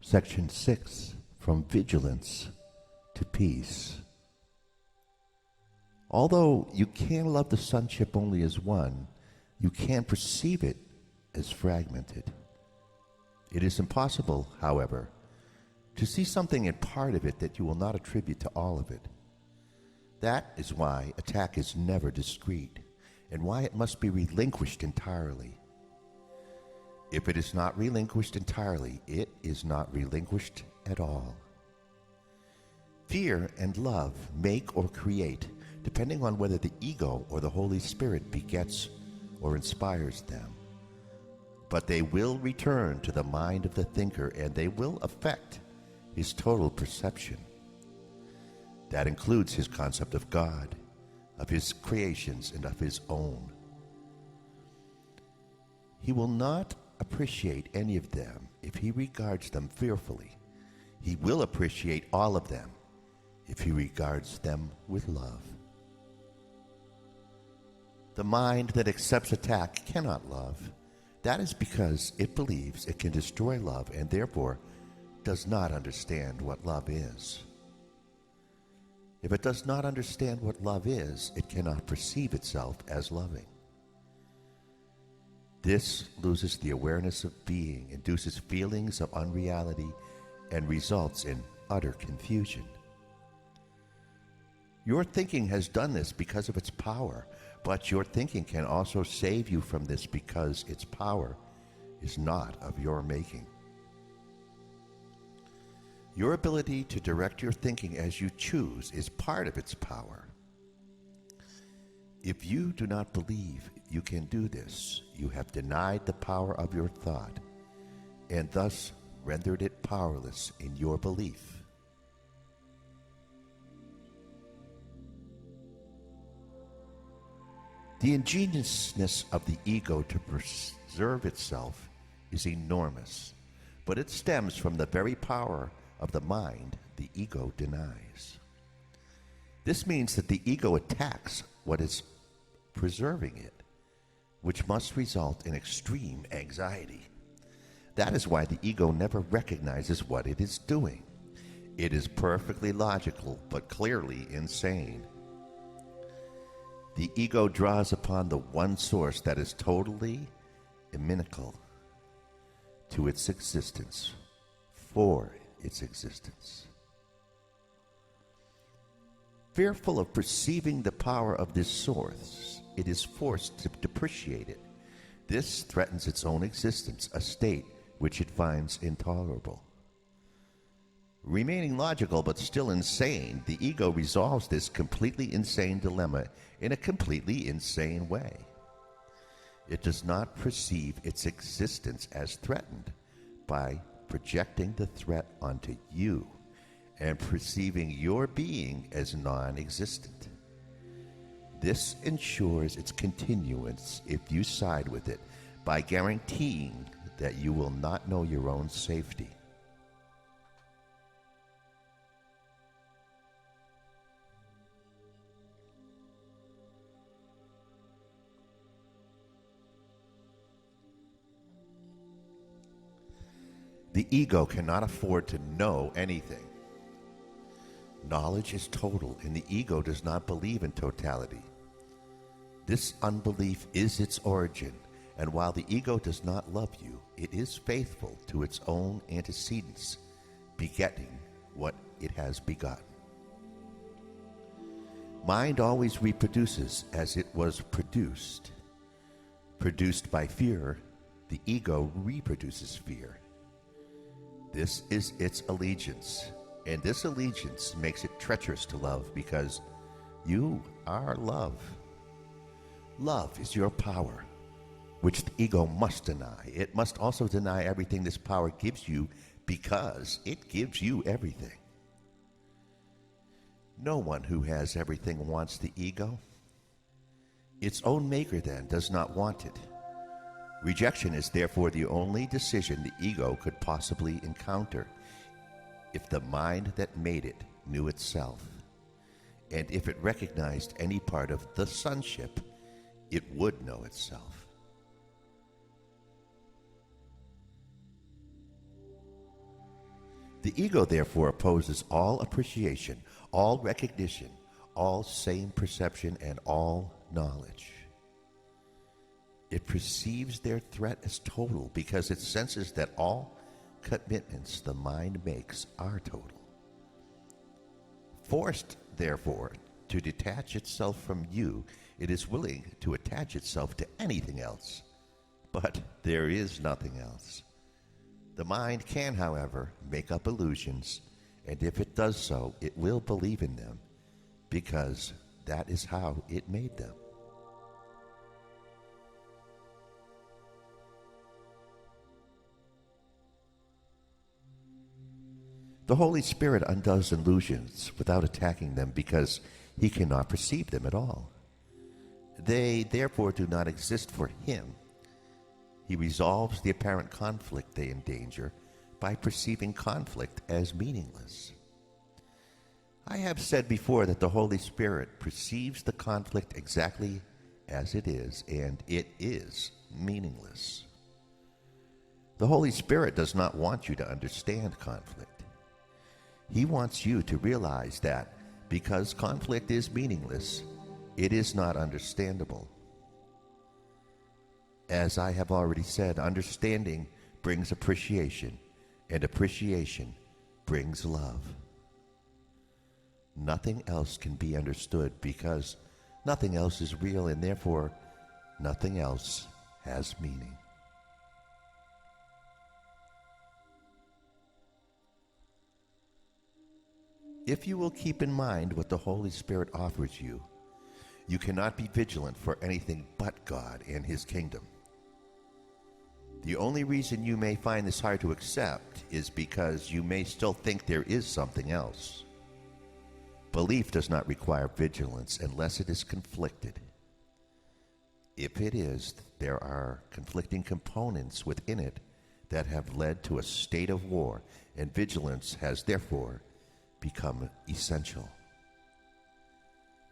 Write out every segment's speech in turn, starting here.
Section 6, From Vigilance to Peace. Although you can love the sonship only as one, you can perceive it as fragmented. It is impossible, however, to see something in part of it that you will not attribute to all of it. That is why attack is never discrete, and why it must be relinquished entirely. If it is not relinquished entirely, it is not relinquished at all. Fear and love make or create, depending on whether the ego or the Holy Spirit begets or inspires them. But they will return to the mind of the thinker, and they will affect his total perception. That includes his concept of God, of his creations, and of his own. He will not appreciate any of them if he regards them fearfully. He will appreciate all of them if he regards them with love. The mind that accepts attack cannot love. That is because it believes it can destroy love and therefore does not understand what love is. If it does not understand what love is, it cannot perceive itself as loving. This loses the awareness of being, induces feelings of unreality, and results in utter confusion. Your thinking has done this because of its power, but your thinking can also save you from this because its power is not of your making. Your ability to direct your thinking as you choose is part of its power. If you do not believe you can do this, you have denied the power of your thought and thus rendered it powerless in your belief. The ingeniousness of the ego to preserve itself is enormous, but it stems from the very power of the mind the ego denies. This means that the ego attacks what is preserving it, which must result in extreme anxiety. That is why the ego never recognizes what it is doing. It is perfectly logical, but clearly insane. The ego draws upon the one source that is totally inimical to its existence, for its existence. Fearful of perceiving the power of this source, it is forced to depreciate it. This threatens its own existence, a state which it finds intolerable. Remaining logical but still insane, the ego resolves this completely insane dilemma in a completely insane way. It does not perceive its existence as threatened by projecting the threat onto you and perceiving your being as non-existent. This ensures its continuance if you side with it by guaranteeing that you will not know your own safety. The ego cannot afford to know anything. Knowledge is total, and the ego does not believe in totality. This unbelief is its origin, and while the ego does not love you, it is faithful to its own antecedents, begetting what it has begotten. Mind always reproduces as it was produced. Produced by fear, the ego reproduces fear. This is its allegiance, and this allegiance makes it treacherous to love because you are love. Love is your power, which the ego must deny. It must also deny everything this power gives you because it gives you everything. No one who has everything wants the ego. Its own maker, then, does not want it. Rejection is therefore the only decision the ego could possibly encounter if the mind that made it knew itself, and if it recognized any part of the sonship, it would know itself. The ego, therefore, opposes all appreciation, all recognition, all sane perception, and all knowledge. It perceives their threat as total because it senses that all commitments the mind makes are total. Forced, therefore, to detach itself from you, it is willing to attach itself to anything else. But there is nothing else. The mind can, however, make up illusions, and if it does so, it will believe in them, because that is how it made them. The Holy Spirit undoes illusions without attacking them because he cannot perceive them at all. They, therefore, do not exist for him. He resolves the apparent conflict they endanger by perceiving conflict as meaningless. I have said before that the Holy Spirit perceives the conflict exactly as it is, and it is meaningless. The Holy Spirit does not want you to understand conflict. He wants you to realize that because conflict is meaningless, it is not understandable. As I have already said, understanding brings appreciation, and appreciation brings love. Nothing else can be understood because nothing else is real, and therefore nothing else has meaning. If you will keep in mind what the Holy Spirit offers you, you cannot be vigilant for anything but God and his kingdom. The only reason you may find this hard to accept is because you may still think there is something else. Belief does not require vigilance unless it is conflicted. If it is, there are conflicting components within it that have led to a state of war, and vigilance has therefore become essential.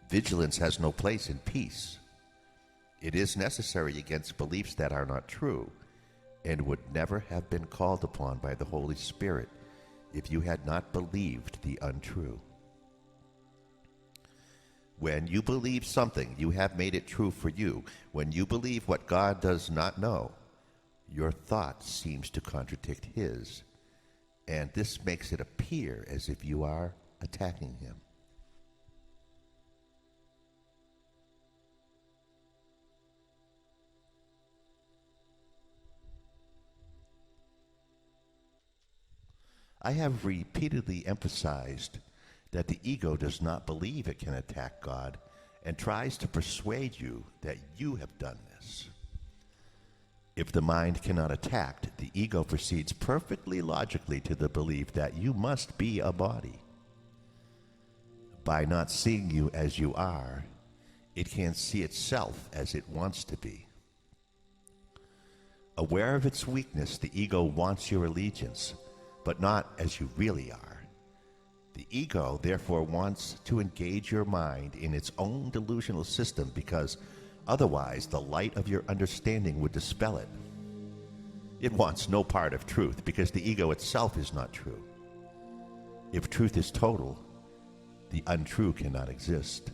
Vigilance has no place in peace. It is necessary against beliefs that are not true, and would never have been called upon by the Holy Spirit if you had not believed the untrue. When you believe something, you have made it true for you. When you believe what God does not know, your thought seems to contradict his, and this makes it appear as if you are attacking him. I have repeatedly emphasized that the ego does not believe it can attack God and tries to persuade you that you have done this. If the mind cannot attack, the ego proceeds perfectly logically to the belief that you must be a body. By not seeing you as you are, it can see itself as it wants to be. Aware of its weakness, the ego wants your allegiance, but not as you really are. The ego, therefore, wants to engage your mind in its own delusional system because otherwise the light of your understanding would dispel it. It wants no part of truth because the ego itself is not true. If truth is total, the untrue cannot exist.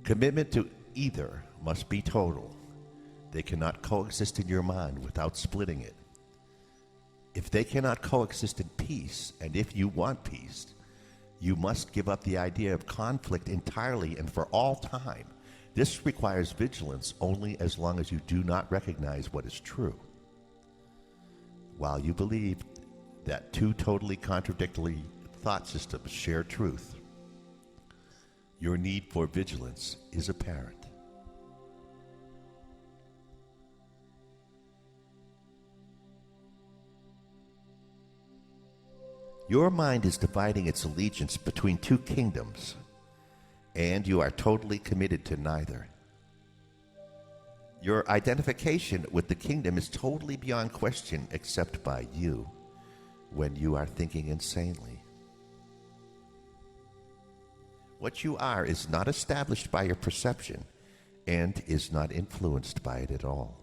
Commitment to either must be total. They cannot coexist in your mind without splitting it. If they cannot coexist in peace, and if you want peace, you must give up the idea of conflict entirely and for all time. This requires vigilance only as long as you do not recognize what is true. While you believe that two totally contradictory thought systems share truth, your need for vigilance is apparent. Your mind is dividing its allegiance between two kingdoms, and you are totally committed to neither. Your identification with the kingdom is totally beyond question except by you when you are thinking insanely. What you are is not established by your perception and is not influenced by it at all.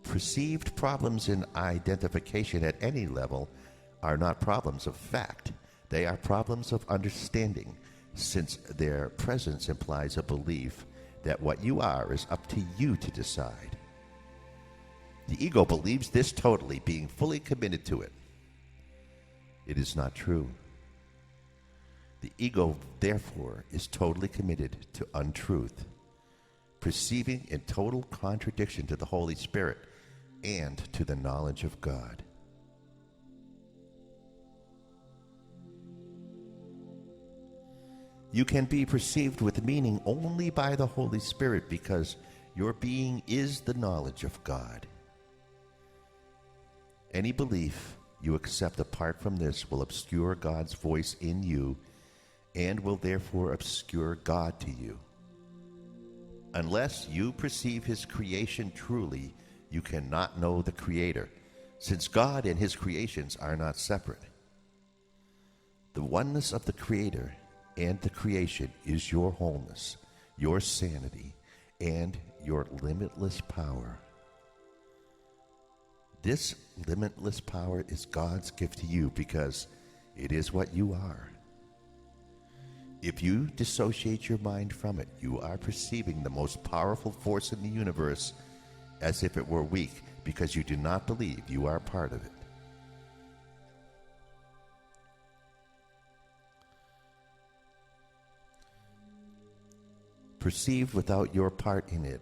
Perceived problems in identification at any level are not problems of fact. They are problems of understanding, since their presence implies a belief that what you are is up to you to decide. The ego believes this totally, being fully committed to it. It is not true. The ego, therefore, is totally committed to untruth, perceiving in total contradiction to the Holy Spirit and to the knowledge of God. You can be perceived with meaning only by the Holy Spirit because your being is the knowledge of God. Any belief you accept apart from this will obscure God's voice in you and will therefore obscure God to you. Unless you perceive His creation truly, you cannot know the Creator, since God and His creations are not separate. The oneness of the Creator and the creation is your wholeness, your sanity, and your limitless power. This limitless power is God's gift to you because it is what you are. If you dissociate your mind from it, you are perceiving the most powerful force in the universe as if it were weak because you do not believe you are part of it. Perceived without your part in it,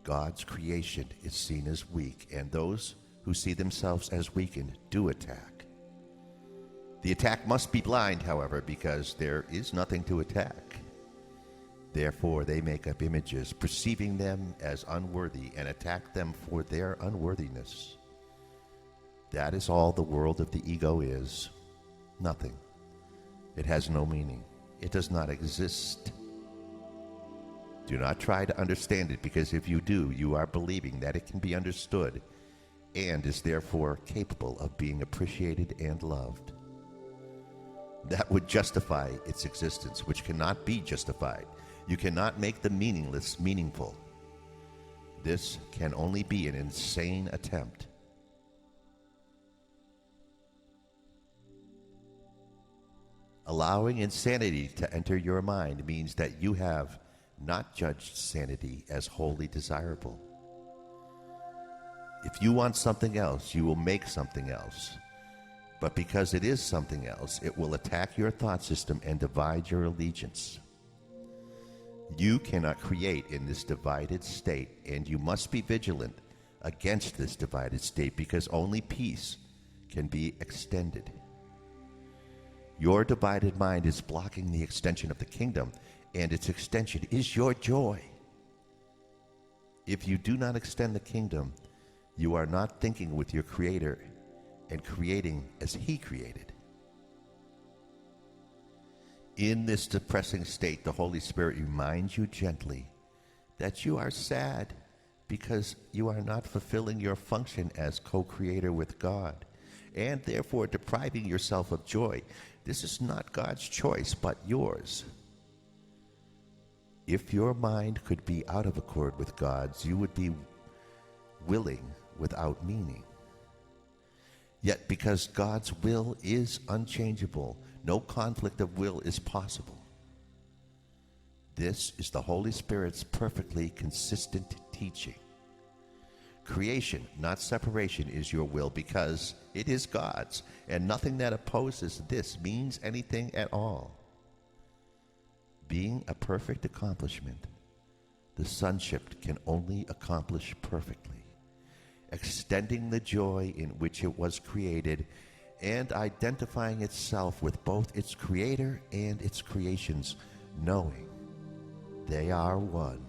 God's creation is seen as weak, and those who see themselves as weakened do attack. The attack must be blind, however, because there is nothing to attack. Therefore, they make up images, perceiving them as unworthy, and attack them for their unworthiness. That is all the world of the ego is. Nothing. It has no meaning. It does not exist. Do not try to understand it, because if you do, you are believing that it can be understood and is therefore capable of being appreciated and loved. That would justify its existence, which cannot be justified. You cannot make the meaningless meaningful. This can only be an insane attempt. Allowing insanity to enter your mind means that you have not judged sanity as wholly desirable. If you want something else, you will make something else. But because it is something else, it will attack your thought system and divide your allegiance. You cannot create in this divided state, and you must be vigilant against this divided state because only peace can be extended. Your divided mind is blocking the extension of the kingdom, and its extension is your joy. If you do not extend the kingdom, you are not thinking with your Creator and creating as He created. In this depressing state, the Holy Spirit reminds you gently that you are sad because you are not fulfilling your function as co-creator with God, and therefore depriving yourself of joy. This is not God's choice, but yours. If your mind could be out of accord with God's, you would be willing without meaning. Yet because God's will is unchangeable, no conflict of will is possible. This is the Holy Spirit's perfectly consistent teaching. Creation, not separation, is your will because it is God's, and nothing that opposes this means anything at all. Being a perfect accomplishment, the sonship can only accomplish perfectly, extending the joy in which it was created and identifying itself with both its creator and its creations, knowing they are one.